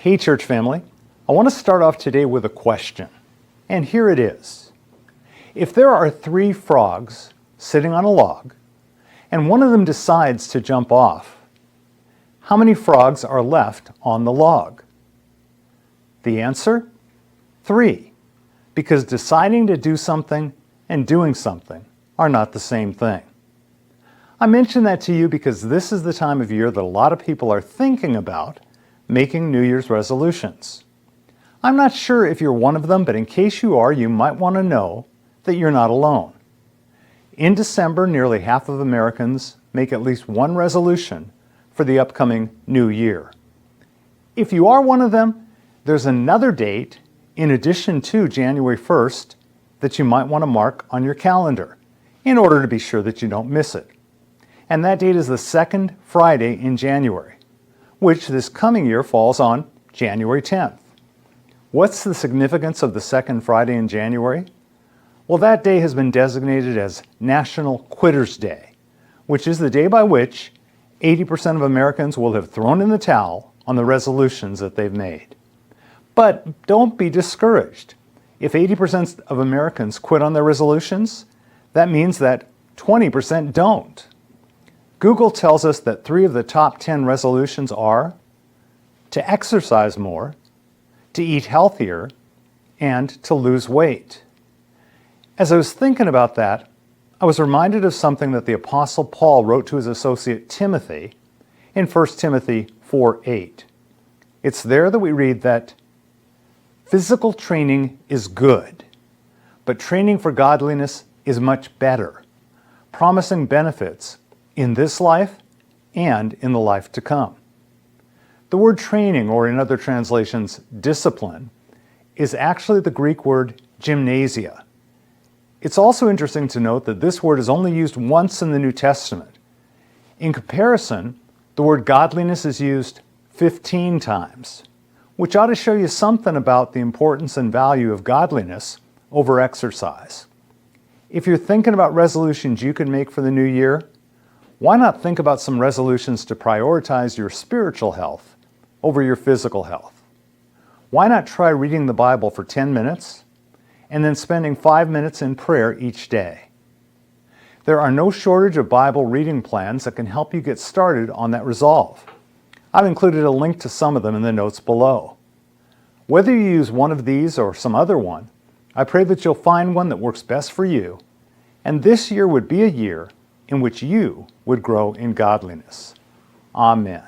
Hey church family, I want to start off today with a question. And here it is. If there are 3 frogs sitting on a log, and one of them decides to jump off, how many frogs are left on the log? The answer? 3. Because deciding to do something and doing something are not the same thing. I mention that to you because this is the time of year that a lot of people are thinking about making New Year's resolutions. I'm not sure if you're one of them, but in case you are, you might want to know that you're not alone. In December, nearly half of Americans make at least one resolution for the upcoming new year. If you are one of them, there's another date in addition to January 1st that you might want to mark on your calendar in order to be sure that you don't miss it. And that date is the second Friday in January, which this coming year falls on January 10th. What's the significance of the second Friday in January? Well, that day has been designated as National Quitters Day, which is the day by which 80% of Americans will have thrown in the towel on the resolutions that they've made. But don't be discouraged. If 80% of Americans quit on their resolutions, that means that 20% don't. Google tells us that 3 of the top 10 resolutions are to exercise more, to eat healthier, and to lose weight. As I was thinking about that, I was reminded of something that the Apostle Paul wrote to his associate Timothy in 1 Timothy 4:8. It's there that we read that physical training is good, but training for godliness is much better, promising benefits in this life and in the life to come. The word training, or in other translations, discipline, is actually the Greek word gymnasia. It's also interesting to note that this word is only used once in the New Testament. In comparison, the word godliness is used 15 times, which ought to show you something about the importance and value of godliness over exercise. If you're thinking about resolutions you can make for the new year, why not think about some resolutions to prioritize your spiritual health over your physical health? Why not try reading the Bible for 10 minutes and then spending 5 minutes in prayer each day? There are no shortage of Bible reading plans that can help you get started on that resolve. I've included a link to some of them in the notes below. Whether you use one of these or some other one, I pray that you'll find one that works best for you, and this year would be a year in which you would grow in godliness. Amen.